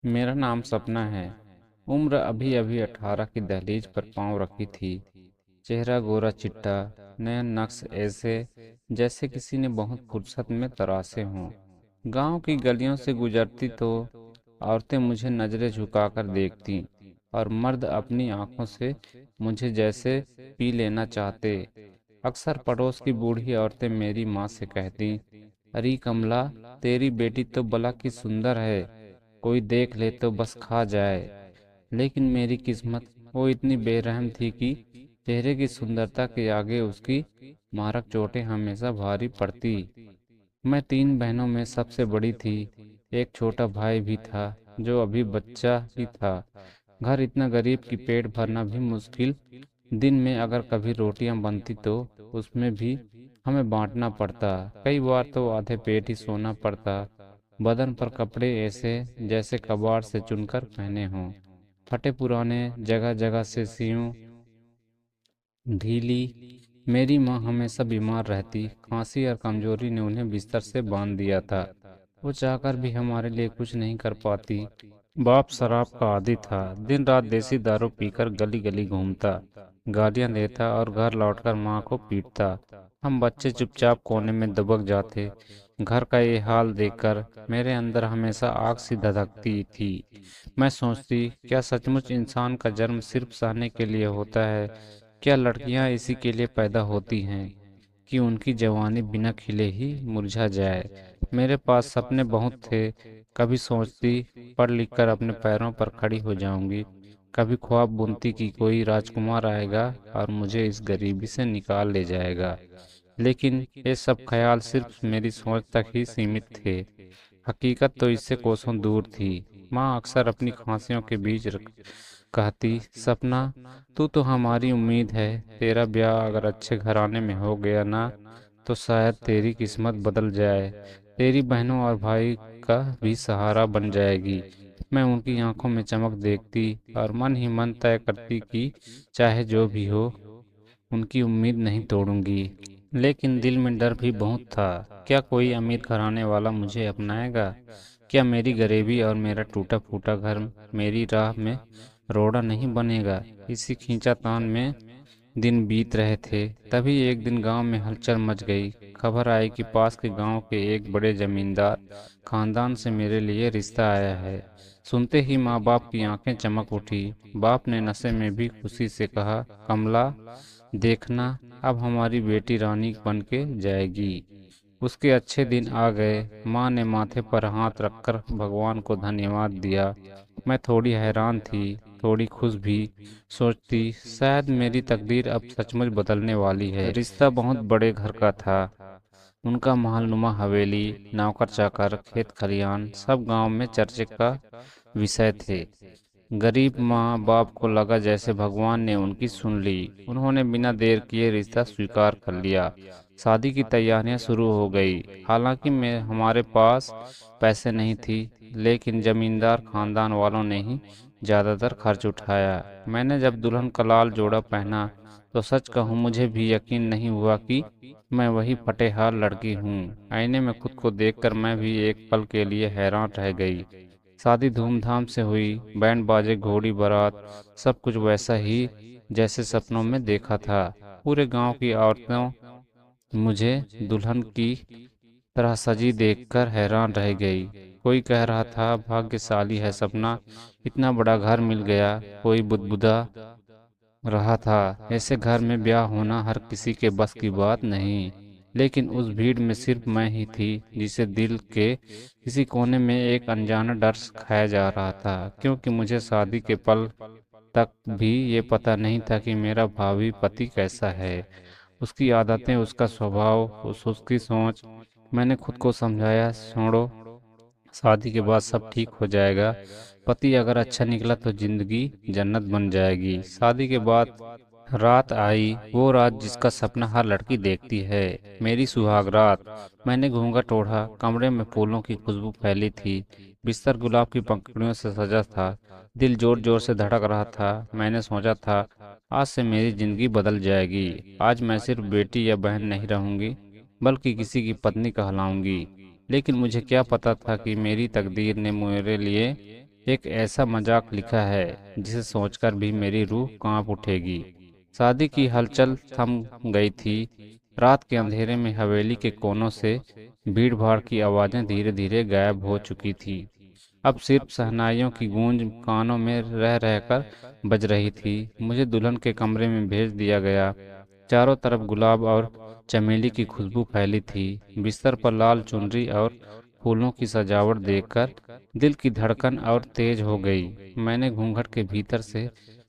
मेरा नाम सपना है। उम्र अभी अभी 18 की दहलीज पर पांव रखी थी। चेहरा गोरा चिट्टा, नयन नक्श ऐसे जैसे किसी ने बहुत फुर्सत में तराशे हों। गांव की गलियों से गुजरती तो औरतें मुझे नजरें झुकाकर देखती और मर्द अपनी आंखों से मुझे जैसे पी लेना चाहते। अक्सर पड़ोस की बूढ़ी औरतें मेरी माँ से कहती, अरे कमला, तेरी बेटी तो बला की सुंदर है, कोई देख ले तो बस खा जाए। लेकिन मेरी किस्मत वो इतनी बेरहम थी कि चेहरे की सुंदरता के आगे उसकी मारक चोटें हमेशा भारी पड़ती। मैं 3 बहनों में सबसे बड़ी थी। एक छोटा भाई भी था जो अभी बच्चा ही था। घर इतना गरीब कि पेट भरना भी मुश्किल। दिन में अगर कभी रोटियां बनती तो उसमें भी हमें बांटना पड़ता। कई बार तो आधे पेट ही सोना पड़ता। बदन पर कपड़े ऐसे जैसे कबाड़ से चुनकर पहने हों, फटे पुराने, जगह जगह से सियों ढीली। मेरी माँ हमेशा बीमार रहती, खांसी और कमजोरी ने उन्हें बिस्तर से बांध दिया था। वो चाहकर भी हमारे लिए कुछ नहीं कर पाती। बाप शराब का आदी था, दिन रात देसी दारू पीकर गली गली घूमता, गालियां देता और घर लौटकर माँ को पीटता। हम बच्चे चुपचाप कोने में दबक जाते। घर का ये हाल देखकर मेरे अंदर हमेशा आग सी धधकती थी। मैं सोचती, क्या सचमुच इंसान का जन्म सिर्फ सहने के लिए होता है? क्या लड़कियां इसी के लिए पैदा होती हैं कि उनकी जवानी बिना खिले ही मुरझा जाए? मेरे पास सपने बहुत थे। कभी सोचती पढ़ लिख कर अपने पैरों पर खड़ी हो जाऊंगी, कभी ख्वाब बुनती कि कोई राजकुमार आएगा और मुझे इस गरीबी से निकाल ले जाएगा। लेकिन ये सब ख्याल सिर्फ मेरी सोच तक ही सीमित थे। हकीकत तो इससे कोसों दूर थी। माँ अक्सर अपनी खांसियों के बीच कहती, सपना, तू तो हमारी उम्मीद है। तेरा ब्याह अगर अच्छे घराने में हो गया ना, तो शायद तेरी किस्मत बदल जाए, तेरी बहनों और भाई का भी सहारा बन जाएगी। मैं उनकी आंखों में चमक देखती और मन ही मन तय करती कि चाहे जो भी हो, उनकी उम्मीद नहीं तोड़ूंगी। लेकिन दिल में डर भी बहुत था। क्या कोई अमीर घराने वाला मुझे अपनाएगा? क्या मेरी गरीबी और मेरा टूटा फूटा घर मेरी राह में रोड़ा नहीं बनेगा? इसी खींचातान में दिन बीत रहे थे। तभी एक दिन गांव में हलचल मच गई। खबर आई कि पास के गांव के एक बड़े जमींदार खानदान से मेरे लिए रिश्ता आया है। सुनते ही माँ बाप की आंखें चमक उठी। बाप ने नशे में भी खुशी से कहा, कमला, देखना, अब हमारी बेटी रानी बन के जाएगी। उसके अच्छे दिन आ गए। माँ ने माथे पर हाथ रखकर भगवान को धन्यवाद दिया। मैं थोड़ी हैरान थी, थोड़ी खुश भी। सोचती, शायद मेरी तकदीर अब सचमुच बदलने वाली है। रिश्ता बहुत बड़े घर का था। उनका महलनुमा हवेली, नौकर चाकर, खेत खलियान सब गांव में चर्चे का विषय थे। गरीब माँ बाप को लगा जैसे भगवान ने उनकी सुन ली। उन्होंने बिना देर किए रिश्ता स्वीकार कर लिया। शादी की तैयारियां शुरू हो गई। हालांकि मैं हमारे पास पैसे नहीं थी, लेकिन जमींदार खानदान वालों ने ही ज्यादातर खर्च उठाया। मैंने जब दुल्हन का लाल जोड़ा पहना तो सच कहूँ मुझे भी यकीन नहीं हुआ कि मैं वही फटे हाल लड़की हूँ। आईने में खुद को देखकर मैं भी एक पल के लिए हैरान रह गई। शादी धूमधाम से हुई, बैंड बाजे, घोड़ी बारात, सब कुछ वैसा ही जैसे सपनों में देखा था। पूरे गांव की औरतों मुझे दुल्हन की तरह सजी देखकर हैरान रह गई। कोई कह रहा था, भाग्यशाली है सपना, इतना बड़ा घर मिल गया। कोई बुदबुदा रहा था, ऐसे घर में ब्याह होना हर किसी के बस की बात नहीं। लेकिन उस भीड़ में सिर्फ मैं ही थी जिसे दिल के किसी कोने में एक अनजाना डर खाया जा रहा था, क्योंकि मुझे शादी के पल तक भी ये पता नहीं था कि मेरा भावी पति कैसा है, उसकी आदतें, उसका स्वभाव, उसकी सोच। मैंने खुद को समझाया, छोड़ो, शादी के बाद सब ठीक हो जाएगा। पति अगर अच्छा निकला तो जिंदगी जन्नत बन जाएगी। शादी के बाद रात आई, वो रात जिसका सपना हर लड़की देखती है, मेरी सुहाग रात। मैंने घूंघट ओढ़ा, कमरे में फूलों की खुशबू फैली थी, बिस्तर गुलाब की पंखुड़ियों से सजा था। दिल जोर जोर से धड़क रहा था। मैंने सोचा था, आज से मेरी जिंदगी बदल जाएगी। आज मैं सिर्फ बेटी या बहन नहीं रहूंगी, बल्कि किसी की पत्नी कहलाऊंगी। लेकिन मुझे क्या पता था कि मेरी तकदीर ने मेरे लिए एक ऐसा मजाक लिखा है जिसे सोचकर भी मेरी रूह कांप उठेगी। शादी की हलचल थम गई थी। रात के अंधेरे में हवेली के कोनों से भीड़ भाड़ की आवाजें धीरे धीरे गायब हो चुकी थी। अब सिर्फ शहनाइयों की गूंज कानों में रह रहकर बज रही थी। मुझे दुल्हन के कमरे में भेज दिया गया। चारों तरफ गुलाब और चमेली की खुशबू फैली थी। बिस्तर पर लाल चुनरी और फूलों की सजावट देखकर दिल की धड़कन और तेज हो गई। मैंने घूंघट के भीतर से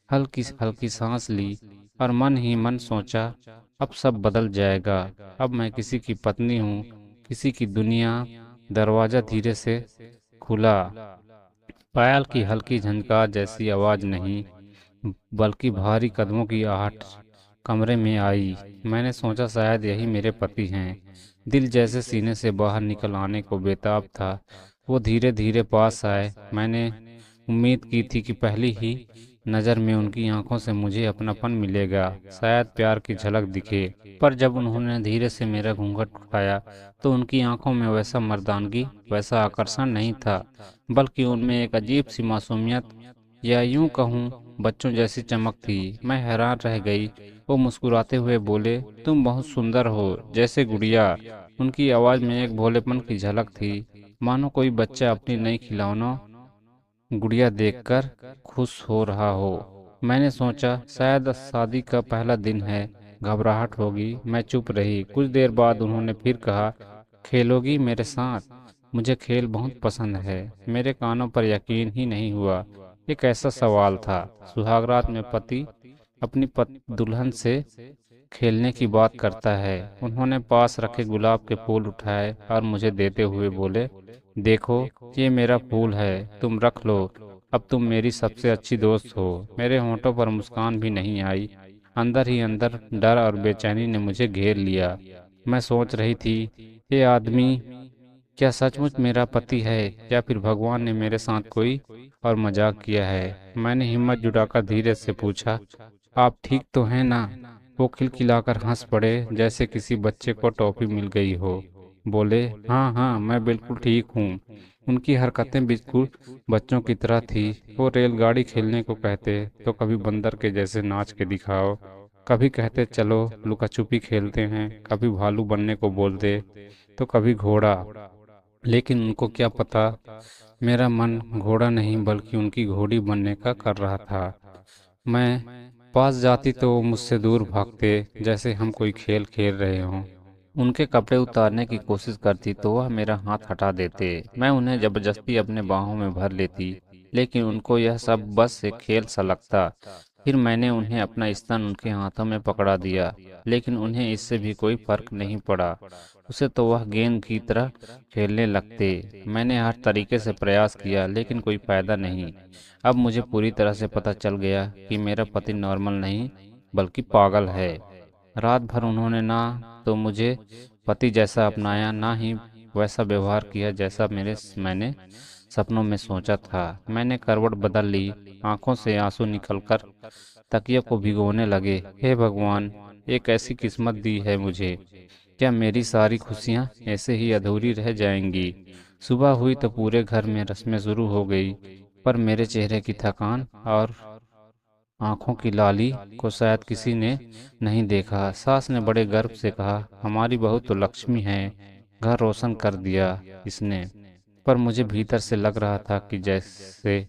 हल्की हल्की सांस ली और मन ही मन सोचा, अब सब बदल जाएगा। अब मैं किसी की पत्नी हूँ, किसी की दुनिया। दरवाजा धीरे से खुला। पायल की हल्की झनकार जैसी आवाज नहीं, बल्कि भारी कदमों की आहट कमरे में आई। मैंने सोचा शायद यही मेरे पति हैं। दिल जैसे सीने से बाहर निकल आने को बेताब था। वो धीरे धीरे पास आए। मैंने उम्मीद की थी कि पहली ही नज़र में उनकी आंखों से मुझे अपनापन मिलेगा, शायद प्यार की झलक दिखे। पर जब उन्होंने धीरे से मेरा घूंघट उठाया तो उनकी आंखों में वैसा मर्दानगी, वैसा आकर्षण नहीं था, बल्कि उनमें एक अजीब सी मासूमियत, या यूं कहूँ बच्चों जैसी चमक थी। मैं हैरान रह गई। वो मुस्कुराते हुए बोले, तुम बहुत सुंदर हो, जैसे गुड़िया। उनकी आवाज में एक भोलेपन की झलक थी, मानो कोई बच्चा अपनी नई खिलौनों गुड़िया देखकर खुश हो रहा हो। मैंने सोचा शायद शादी का पहला दिन है, घबराहट होगी। मैं चुप रही। कुछ देर बाद उन्होंने फिर कहा, खेलोगी मेरे साथ? मुझे खेल बहुत पसंद है। मेरे कानों पर यकीन ही नहीं हुआ। एक ऐसा सवाल था, सुहागरात में पति अपनी दुल्हन से खेलने की बात करता है। उन्होंने पास रखे गुलाब के फूल उठाए और मुझे देते हुए बोले, देखो, ये मेरा फूल है, तुम रख लो। अब तुम मेरी सबसे अच्छी दोस्त हो। मेरे होंठों पर मुस्कान भी नहीं आई। अंदर ही अंदर डर और बेचैनी ने मुझे घेर लिया। मैं सोच रही थी, ये आदमी क्या सचमुच मेरा पति है, या फिर भगवान ने मेरे साथ कोई और मजाक किया है। मैंने हिम्मत जुटाकर धीरे से पूछा, आप ठीक तो हैं ना? वो खिलखिलाकर हंस पड़े, जैसे किसी बच्चे को टॉफी मिल गई हो। बोले, हाँ हाँ, मैं बिल्कुल ठीक हूँ। उनकी हरकतें बिल्कुल बच्चों की तरह थी। वो रेलगाड़ी खेलने को कहते तो कभी बंदर के जैसे नाच के दिखाओ, कभी कहते चलो लुका छुपी खेलते हैं, कभी भालू बनने को बोलते तो कभी घोड़ा। लेकिन उनको क्या पता, मेरा मन घोड़ा नहीं बल्कि उनकी घोड़ी बनने का कर रहा था। मैं पास जाती तो वो मुझसे दूर भागते, जैसे हम कोई खेल खेल रहे हों। उनके कपड़े उतारने की कोशिश करती तो वह मेरा हाथ हटा देते। मैं उन्हें जबरदस्ती अपने बाहों में भर लेती, लेकिन उनको यह सब बस एक खेल सा लगता। फिर मैंने उन्हें अपना स्तन उनके हाथों में पकड़ा दिया, लेकिन उन्हें इससे भी कोई फर्क नहीं पड़ा। उसे तो वह गेंद की तरह खेलने लगते। मैंने हर तरीके से प्रयास किया, लेकिन कोई फायदा नहीं। अब मुझे पूरी तरह से पता चल गया कि मेरा पति नॉर्मल नहीं बल्कि पागल है। रात भर उन्होंने ना तो मुझे पति जैसा अपनाया, ना ही वैसा व्यवहार किया जैसा मैंने सपनों में सोचा था। मैंने करवट बदल ली। आंखों से आंसू निकलकर तकिया को भिगोने लगे। हे भगवान, एक ऐसी किस्मत दी है मुझे। क्या मेरी सारी खुशियां ऐसे ही अधूरी रह जाएंगी? सुबह हुई तो पूरे घर में रस्में शुरू हो गई, पर मेरे चेहरे की थकान और आंखों की लाली को शायद किसी ने नहीं देखा। सास ने बड़े गर्व से कहा, हमारी बहू तो लक्ष्मी है, घर रोशन कर दिया इसने। पर मुझे भीतर से लग रहा था कि जैसे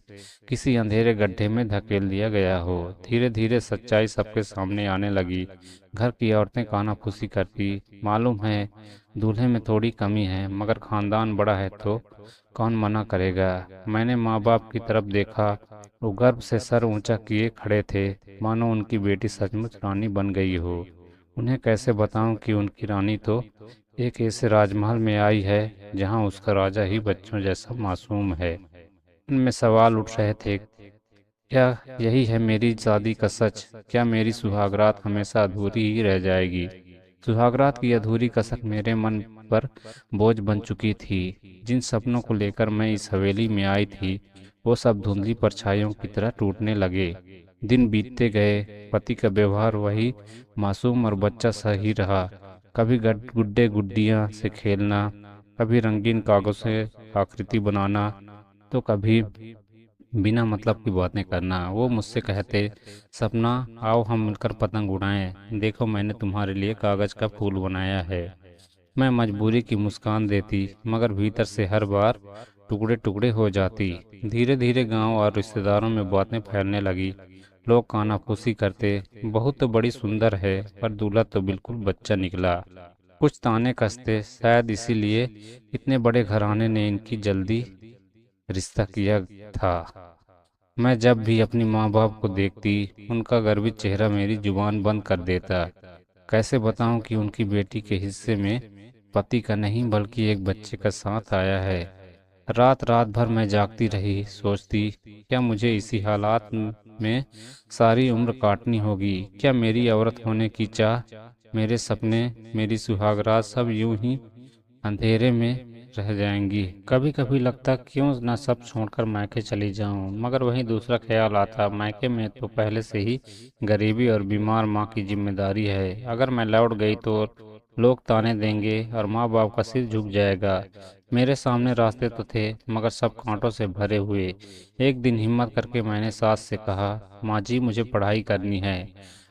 किसी अंधेरे गड्ढे में धकेल दिया गया हो। धीरे धीरे सच्चाई सबके सामने आने लगी। घर की औरतें कानाफूसी करती, मालूम है दूल्हे में थोड़ी कमी है, मगर खानदान बड़ा है तो कौन मना करेगा। मैंने माँ बाप की तरफ देखा। वो गर्व से सर ऊंचा किए खड़े थे, मानो उनकी बेटी सचमुच रानी बन गई हो। उन्हें कैसे बताऊं कि उनकी रानी तो एक ऐसे राजमहल में आई है जहां उसका राजा ही बच्चों जैसा मासूम है। उनमें सवाल उठ रहे थे, क्या यही है मेरी शादी का सच? क्या मेरी सुहागरात हमेशा अधूरी ही रह जाएगी? सुहागरात की अधूरी कसक मेरे मन पर बोझ बन चुकी थी। जिन सपनों को लेकर मैं इस हवेली में आई थी, वो सब धुंधली परछाइयों की तरह टूटने लगे। दिन बीतते गए। पति का व्यवहार वही मासूम और बच्चा सा ही रहा। कभी गुड्डे गुड्डियां से खेलना, कभी रंगीन कागज से आकृति बनाना, तो कभी बिना मतलब की बातें करना। वो मुझसे कहते, सपना आओ हम मिलकर पतंग उड़ाएं, देखो मैंने तुम्हारे लिए कागज का फूल बनाया है। मैं मजबूरी की मुस्कान देती, मगर भीतर से हर बार टुकड़े टुकड़े हो जाती। धीरे धीरे गांव और रिश्तेदारों में बातें फैलने लगी। लोग कानाफूसी करते, बहू तो बड़ी सुंदर है पर दूल्हा तो बिल्कुल बच्चा निकला। कुछ ताने कसते, शायद इसीलिए इतने बड़े घराने ने इनकी जल्दी रिश्ता किया था। मैं जब भी अपनी माँ बाप को देखती, उनका गर्वित चेहरा मेरी जुबान बंद कर देता। कैसे बताऊं कि उनकी बेटी के हिस्से में पति का नहीं बल्कि एक बच्चे का साथ आया है। रात रात भर मैं जागती रही, सोचती क्या मुझे इसी हालात में सारी उम्र काटनी होगी। क्या मेरी औरत होने की चाह, मेरे सपने, मेरी सुहागरात सब यूं ही अंधेरे में रह जाएंगी। कभी कभी लगता क्यों ना सब छोड़कर मायके चली जाऊं, मगर वहीं दूसरा ख्याल आता, मायके में तो पहले से ही गरीबी और बीमार माँ की जिम्मेदारी है। अगर मैं लौट गई तो लोग ताने देंगे और माँ बाप का सिर झुक जाएगा। मेरे सामने रास्ते तो थे, मगर सब कांटों से भरे हुए। एक दिन हिम्मत करके मैंने सास से कहा, माँ जी मुझे पढ़ाई करनी है,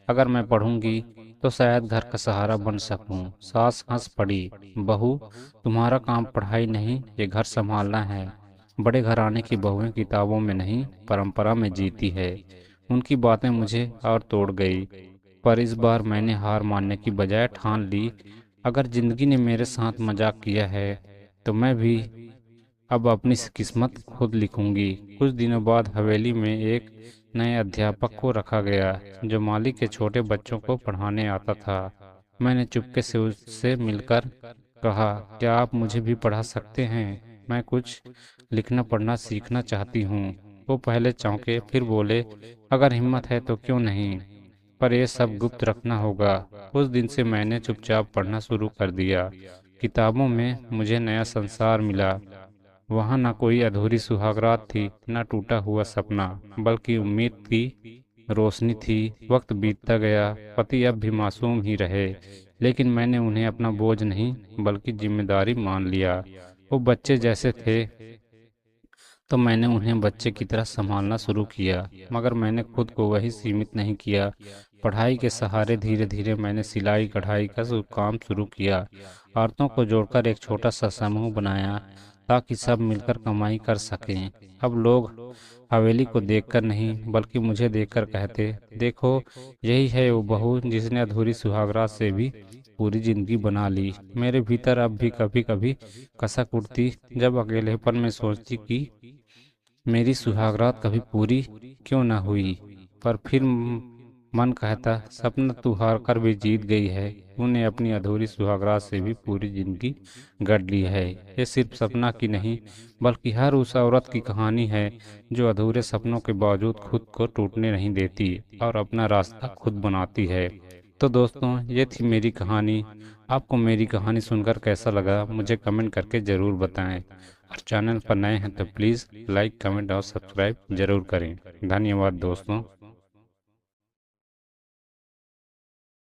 अगर मैं पढ़ूंगी तो शायद घर का सहारा बन सकूं। सास हंस पड़ी, बहू तुम्हारा काम पढ़ाई नहीं, ये घर संभालना है। बड़े घराने की बहुएं किताबों में नहीं, परंपरा में जीती है। उनकी बातें मुझे और तोड़ गई। पर इस बार मैंने हार मानने की बजाय ठान ली, अगर जिंदगी ने मेरे साथ मजाक किया है तो मैं भी अब अपनी किस्मत खुद लिखूंगी। कुछ दिनों बाद हवेली में एक नए अध्यापक को रखा गया, जो मालिक के छोटे बच्चों को पढ़ाने आता था। मैंने चुपके से उससे मिलकर कहा, क्या आप मुझे भी पढ़ा सकते हैं? मैं कुछ लिखना पढ़ना सीखना चाहती हूँ। वो पहले चौंके, फिर बोले, अगर हिम्मत है तो क्यों नहीं, पर यह सब गुप्त रखना होगा। उस दिन से मैंने चुपचाप पढ़ना शुरू कर दिया। किताबों में मुझे नया संसार मिला। वहाँ न कोई अधूरी सुहागरात थी, न टूटा हुआ सपना, बल्कि उम्मीद की रोशनी थी। वक्त बीतता गया, पति अब भी मासूम ही रहे, लेकिन मैंने उन्हें अपना बोझ नहीं बल्कि जिम्मेदारी मान लिया। वो बच्चे जैसे थे तो मैंने उन्हें बच्चे की तरह संभालना शुरू किया, मगर मैंने खुद को वही सीमित नहीं किया। पढ़ाई के सहारे धीरे धीरे मैंने सिलाई कढ़ाई का काम शुरू किया। औरतों को जोड़कर एक छोटा सा समूह बनाया ताकि सब मिलकर कमाई कर सकें। अब लोग हवेली को देखकर नहीं बल्कि मुझे देखकर कहते, देखो यही है वो बहू जिसने अधूरी सुहागरात से भी पूरी जिंदगी बना ली। मेरे भीतर अब भी कभी कभी कसक उठती, जब अकेलेपन में सोचती कि मेरी सुहागरात कभी पूरी क्यों ना हुई। पर फिर मन कहता, सपना तू हार कर भी जीत गई है, तूने अपनी अधूरी सुहागरात से भी पूरी जिंदगी गढ़ ली है। ये सिर्फ सपना की नहीं बल्कि हर उस औरत की कहानी है जो अधूरे सपनों के बावजूद खुद को टूटने नहीं देती और अपना रास्ता खुद बनाती है। तो दोस्तों, ये थी मेरी कहानी। आपको मेरी कहानी सुनकर कैसा लगा मुझे कमेंट करके ज़रूर बताएं, और चैनल पर नए हैं तो प्लीज़ लाइक कमेंट और सब्सक्राइब जरूर करें। धन्यवाद दोस्तों।